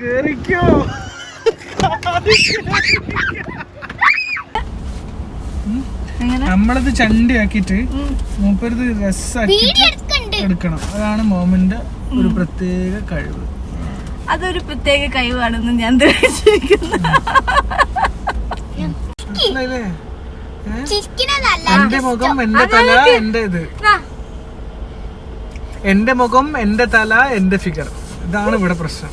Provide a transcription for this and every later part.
കേറിക്കോ. നമ്മളത് ചണ്ടിയാക്കിട്ട് മൂപ്പരത് രസാക്കിട്ട് എടുക്കണം. അതാണ് മോമിന്റെ ഒരു പ്രത്യേക കഴിവ്. അതൊരു പ്രത്യേക കഴിവാണെന്ന് ഞാൻ തെളിയിച്ചിരിക്കുന്നു. എന്റെ മുഖം എന്റെ തല എന്റെ ഇത്, എന്റെ മുഖം എന്റെ തല എന്റെ ഫിഗർ, ഇതാണ് ഇവിടെ പ്രശ്നം.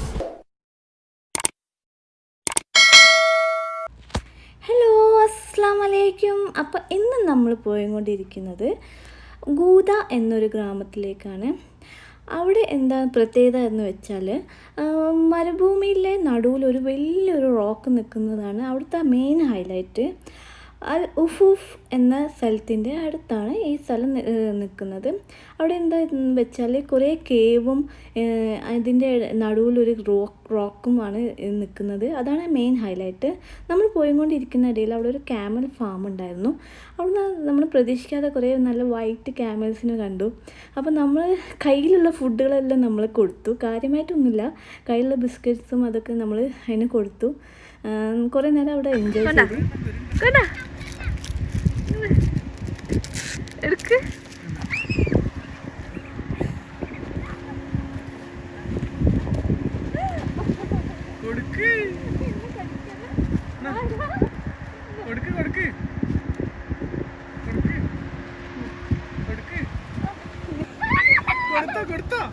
ഹലോ, അസ്സലാമു അലൈക്കും. അപ്പോൾ ഇന്ന് നമ്മൾ പോയിക്കൊണ്ടിരിക്കുന്നത് ഗൂദ എന്നൊരു ഗ്രാമത്തിലേക്കാണ്. അവിടെ എന്താ പ്രത്യേകത എന്ന് വെച്ചാൽ മരുഭൂമിയിലെ നടുവിൽ ഒരു വലിയൊരു റോക്ക് നിൽക്കുന്നതാണ് അവിടുത്തെ മെയിൻ ഹൈലൈറ്റ്. അൽ ഉഫൂഫ് എന്ന സ്ഥലത്തിൻ്റെ അടുത്താണ് ഈ സ്ഥലം നിൽക്കുന്നത്. അവിടെ എന്താ വെച്ചാൽ കുറേ കേവും അതിൻ്റെ നടുവിലൊരു റോക്കുമാണ് നിൽക്കുന്നത്. അതാണ് മെയിൻ ഹൈലൈറ്റ്. നമ്മൾ പോയിക്കൊണ്ടിരിക്കുന്ന ഇടയിൽ അവിടെ ഒരു ക്യാമൽ ഫാം ഉണ്ടായിരുന്നു. അവിടെ നമ്മൾ പ്രതീക്ഷിക്കാതെ കുറേ നല്ല വൈറ്റ് ക്യാമൽസിനെ കണ്ടു. അപ്പോൾ നമ്മൾ കയ്യിലുള്ള ഫുഡുകളെല്ലാം നമ്മൾ കൊടുത്തു. കാര്യമായിട്ടൊന്നുമില്ല, കയ്യിലുള്ള ബിസ്ക്കറ്റ്സും അതൊക്കെ നമ്മൾ അതിന് കൊടുത്തു. കുറേ നേരം അവിടെ എൻജോയ് ചെയ്തു. എടുക്ക് കൊടുക്ക് കൊടുക്ക് കൊടുക്ക് കൊടുത്തോ കൊടുത്തോ.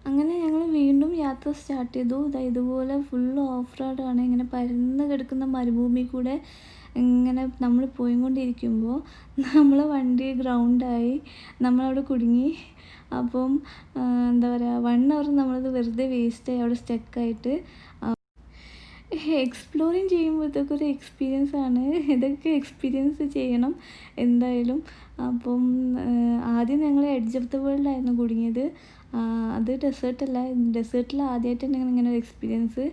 അങ്ങനെ ഞങ്ങൾ വീണ്ടും യാത്ര സ്റ്റാർട്ട് ചെയ്തു. ഇതുപോലെ ഫുള്ള് ഓഫ് റോഡാണ്. ഇങ്ങനെ പരന്ന് കിടക്കുന്ന മരുഭൂമി കൂടെ ഇങ്ങനെ നമ്മൾ പോയിക്കൊണ്ടിരിക്കുമ്പോൾ നമ്മളെ വണ്ടി ഗ്രൗണ്ടായി, നമ്മളവിടെ കുടുങ്ങി. അപ്പം എന്താ പറയുക, 1 hour നമ്മളത് വെറുതെ വേസ്റ്റായി അവിടെ സ്റ്റക്കായിട്ട്. എക്സ്പ്ലോറിങ് ചെയ്യുമ്പോൾ ഇതൊക്കെ ഒരു എക്സ്പീരിയൻസ് ആണ്. ഇതൊക്കെ എക്സ്പീരിയൻസ് ചെയ്യണം എന്തായാലും. അപ്പം ആദ്യം ഞങ്ങൾ എഡ്ജ് ഓഫ് ദ വേൾഡിലായിരുന്നു കുടുങ്ങിയത്. അത് ഡെസേർട്ടല്ല, ഡെസേർട്ടിൽ ആദ്യമായിട്ടാണ് ഇങ്ങനെ ഒരു എക്സ്പീരിയൻസ്.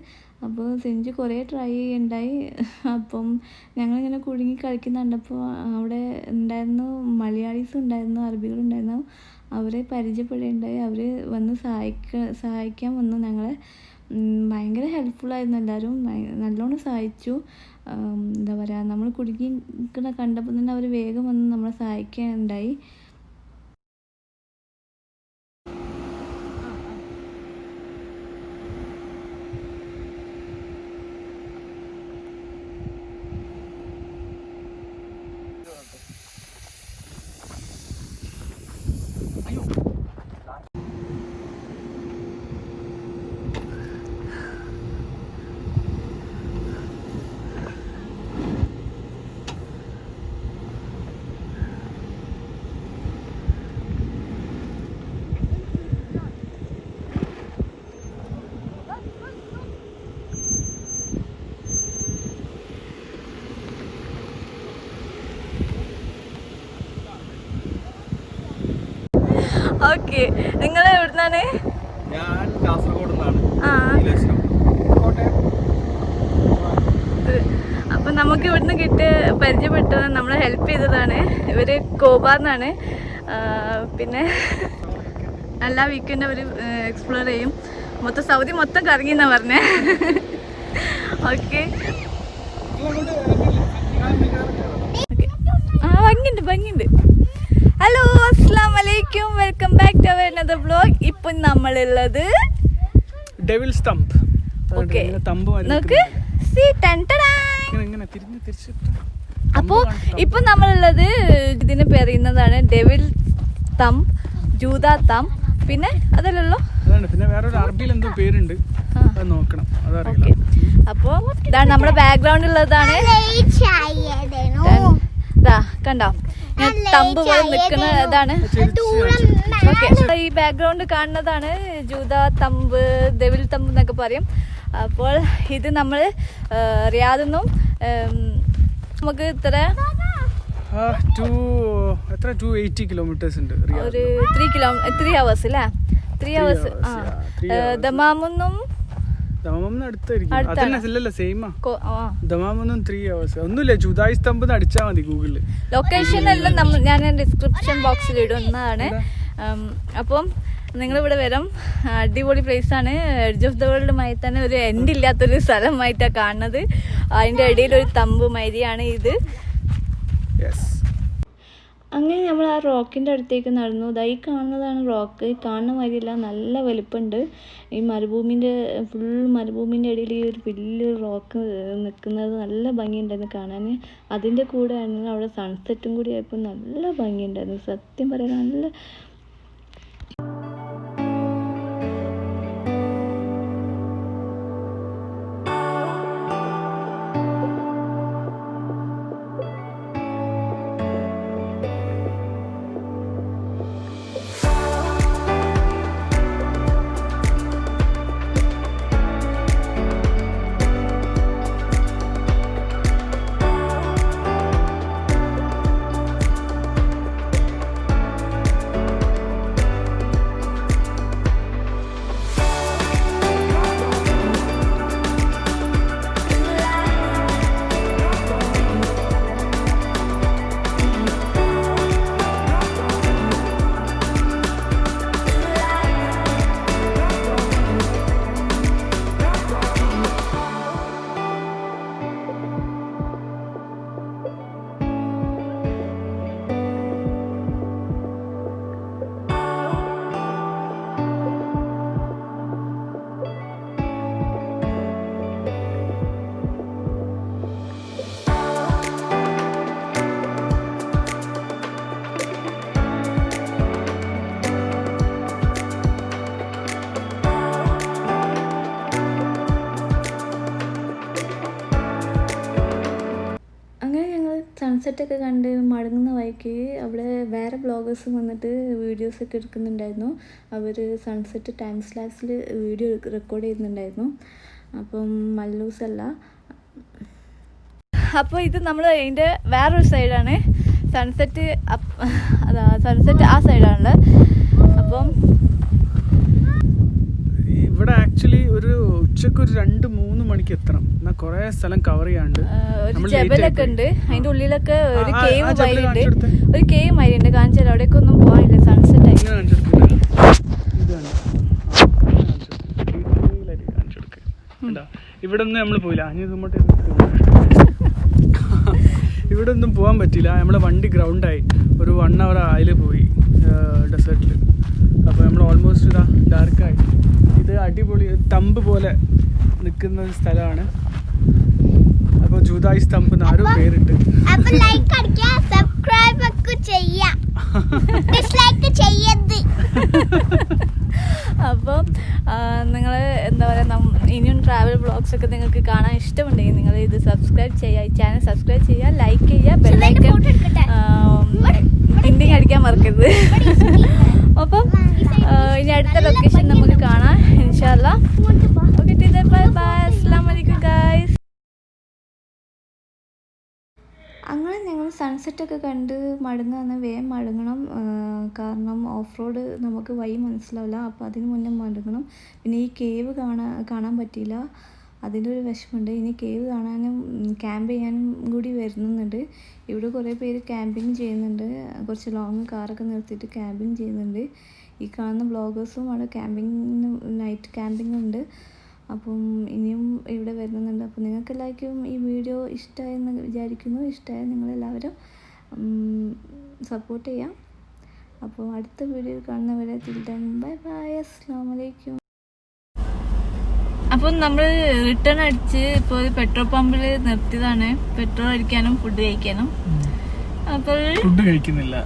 അപ്പോൾ സെഞ്ചു കുറേ ട്രൈ ചെയ്യുണ്ടായി. അപ്പം ഞങ്ങളിങ്ങനെ കുടുങ്ങി കളിക്കുന്ന കണ്ടപ്പോൾ അവിടെ ഉണ്ടായിരുന്നു മലയാളീസും ഉണ്ടായിരുന്നു, അറബികളുണ്ടായിരുന്നു. അവരെ പരിചയപ്പെടുകയുണ്ടായി. അവർ വന്ന് സഹായിക്കാൻ വന്നു ഞങ്ങളെ. ഭയങ്കര ഹെൽപ്ഫുള്ളായിരുന്നു എല്ലാവരും, നല്ലോണം സഹായിച്ചു. എന്താ പറയുക, നമ്മൾ കുടുങ്ങി കണ്ടപ്പോൾ തന്നെ അവർ വേഗം വന്ന് നമ്മളെ സഹായിക്കാനുണ്ടായി. ഓക്കെ, നിങ്ങൾ എവിടുന്നാണ്? ഞാൻ കാസർഗോഡ് നിന്നാണ്. അപ്പം നമുക്ക് ഇവിടുന്ന് പരിചയപ്പെട്ടത് നമ്മളെ ഹെൽപ്പ് ചെയ്തതാണ്. ഇവർ കോബാന്നാണ്. പിന്നെ എല്ലാ വീക്കെൻഡ് അവർ എക്സ്പ്ലോർ ചെയ്യും. മൊത്തം സൗദി മൊത്തം കറങ്ങി എന്നാ പറഞ്ഞേ. ഓക്കെ, ഭംഗിയുണ്ട്. ഹലോ, അസ്സലാമു അലൈക്കും, welcome back to our another vlog. ഇപ്പം നമ്മളുള്ളത് ഡെവിൾസ് തമ്പ്. ഓക്കെ, നോക്ക്. അപ്പോൾ ഇപ്പം നമ്മളുള്ളത് ഇതിന് പറയുന്നതാണ് ഡെവിൽ തമ്പ്, ജൂത തമ്പ്. പിന്നെ അതല്ലല്ലോ, പിന്നെ വേറൊരു അറബിയിൽ എന്തോ പേരുണ്ട്, നോക്കണം. ഓക്കെ, അപ്പോൾ ഇതാണ് നമ്മുടെ ബാക്ക്ഗ്രൗണ്ട് ഉള്ളതാണ്. കണ്ടോ, തമ്പ് പോലെ നിൽക്കുന്ന ഇതാണ്. ഓക്കെ, ഈ ബാക്ക്ഗ്രൗണ്ട് കാണുന്നതാണ് ജൂത തമ്പ്, ഡെവിൽ തമ്പ് എന്നൊക്കെ പറയും. അപ്പോൾ ഇത് നമ്മൾ റിയാദിൽ നിന്നും നമുക്ക് ഇത്ര എത്ര 280 കിലോമീറ്റേഴ്സ് ഉണ്ട് ഒരു 3 hours അല്ലേ? 3 hours. ദമാമൊന്നും ദമാമൊന്നും 3 hours ഒന്നുമില്ല. ജുദായി സ്തംഭ് അടിച്ചാൽ മതി ഗൂഗിളിൽ. ലൊക്കേഷൻ എല്ലാം ഞാൻ ഡിസ്ക്രിപ്ഷൻ ബോക്സിൽ ഇടുന്നതാണ്. അപ്പം നിങ്ങളിവിടെ വരും. അടിപൊളി പ്ലേസ് ആണ്. എഡ്ജ് ഓഫ് ദ വേൾഡുമായി തന്നെ ഒരു എൻഡ് ഇല്ലാത്തൊരു സ്ഥലമായിട്ടാണ് കാണുന്നത്. അതിൻ്റെ ഇടയിൽ ഒരു തമ്പ് മരിയാണ് ഇത്. അങ്ങനെ നമ്മൾ ആ റോക്കിൻ്റെ അടുത്തേക്ക് നടന്നു. ഇതായി കാണുന്നതാണ് റോക്ക്. കാണുന്ന മാതിരിയല്ല, നല്ല വലുപ്പമുണ്ട്. ഈ ഫുൾ മരുഭൂമിൻ്റെ ഇടയിൽ ഈ ഒരു വലിയ റോക്ക് നിൽക്കുന്നത് നല്ല ഭംഗിയുണ്ടായിരുന്നു കാണാൻ. അതിൻ്റെ കൂടെ ആണെങ്കിൽ അവിടെ സൺസെറ്റും കൂടി ആയപ്പോൾ നല്ല ഭംഗിയുണ്ടായിരുന്നു. സത്യം പറയാൻ നല്ല സൺസെറ്റൊക്കെ കണ്ട് മടങ്ങുന്ന വഴിക്ക് അവിടെ വേറെ ബ്ലോഗേഴ്സ് വന്നിട്ട് വീഡിയോസൊക്കെ എടുക്കുന്നുണ്ടായിരുന്നു. അവർ സൺസെറ്റ് ടൈം സ്ലാപ്സിൽ വീഡിയോ റെക്കോർഡ് ചെയ്യുന്നുണ്ടായിരുന്നു. അപ്പം മല്ലൂസല്ല. അപ്പോൾ ഇത് നമ്മൾ അതിൻ്റെ വേറൊരു സൈഡാണ്. സൺസെറ്റ് ആ സൈഡാണുള്ളത്. അപ്പം ഇവിടെ ആക്ച്വലി ഒരു ഉച്ചക്ക് ഒരു 2-3 മണിക്ക് എത്തണം. എന്നാൽ കുറേ സ്ഥലം കവർ ചെയ്യാണ്ട് ഒരു ജബലൊക്കെ ഉണ്ട്. അതിൻ്റെ ഉള്ളിലൊക്കെ ഒരു കേവ് മാരിയുണ്ട്. കാണിച്ചാൽ അവിടേക്ക് ഒന്നും പോകാനില്ല. സൺസെറ്റ് ആയി ഇവിടെ ഒന്നും നമ്മൾ പോയില്ല. ഇവിടെ ഒന്നും പോകാൻ പറ്റില്ല. നമ്മളെ വണ്ടി ഗ്രൗണ്ടായി ഒരു 1 hour അതിൽ പോയി ഡെസേർട്ടിൽ. അപ്പോൾ നമ്മൾ ഓൾമോസ്റ്റ് ഇതാ ഡാർക്കായി. ഇത് അടിപൊളി തമ്പ് പോലെ നിൽക്കുന്ന ഒരു സ്ഥലമാണ്. അപ്പോൾ ജൂതായി സ്തംഭ് എന്നാരോ പേരിട്ട്. അപ്പോൾ നിങ്ങൾ എന്താ പറയുക, ഇനിയും ട്രാവൽ വ്ളോഗ്സൊക്കെ നിങ്ങൾക്ക് കാണാൻ ഇഷ്ടമുണ്ടെങ്കിൽ നിങ്ങൾ ഇത് സബ്സ്ക്രൈബ് ചെയ്യുക. ഈ ചാനൽ സബ്സ്ക്രൈബ് ചെയ്യുക, ലൈക്ക് ചെയ്യുക, ബെല്ലൈക്കൺ ടിൻഡിങ് അടിക്കാൻ മറക്കരുത്. അപ്പം ഇനി അടുത്ത ലൊക്കേഷൻ നമുക്ക് കാണാം ഇൻഷാല്ലാ. ഓക്കെ, ബൈ ബൈ, അസ്സലാമു അലൈക്കും ഗൈസ്. അങ്ങനെ ഞങ്ങൾ സൺസെറ്റൊക്കെ കണ്ട് വേഗം മടങ്ങണം. കാരണം ഓഫ് റോഡ് നമുക്ക് വഴി മനസ്സിലാവില്ല. അപ്പോൾ അതിന് മുന്നേ മടങ്ങണം. പിന്നെ ഈ കേവ് കാണാൻ പറ്റിയില്ല. അതിൻ്റെ ഒരു വിഷമമുണ്ട്. ഇനി കേവ് കാണാനും ക്യാമ്പ് ചെയ്യാനും കൂടി വരുന്നുണ്ട്. ഇവിടെ കുറേ പേര് ക്യാമ്പിങ് ചെയ്യുന്നുണ്ട്. കുറച്ച് ലോങ് കാറൊക്കെ നിർത്തിയിട്ട് ക്യാമ്പിങ് ചെയ്യുന്നുണ്ട്. ഈ കാണുന്ന ബ്ലോഗേഴ്സും അവിടെ നൈറ്റ് ക്യാമ്പിങ് ഉണ്ട്. അപ്പം ഇനിയും ഇവിടെ വരുന്നുണ്ട്. അപ്പോൾ നിങ്ങൾക്ക് എല്ലാവർക്കും ഈ വീഡിയോ ഇഷ്ടമായെന്ന് വിചാരിക്കുന്നു. ഇഷ്ടമായ നിങ്ങളെല്ലാവരും സപ്പോർട്ട് ചെയ്യാം. അപ്പോൾ അടുത്ത വീഡിയോ കാണുന്നവരെ ബൈ ബൈ, അസ്സലാമു അലൈക്കും. അപ്പം നമ്മൾ റിട്ടേൺ അടിച്ച് ഇപ്പോൾ പെട്രോൾ പമ്പിൽ നിർത്തിയതാണ്. പെട്രോൾ അടിക്കാനും ഫുഡ് കഴിക്കാനും. അപ്പോൾ ഫുഡ് കഴിക്കുന്നില്ല.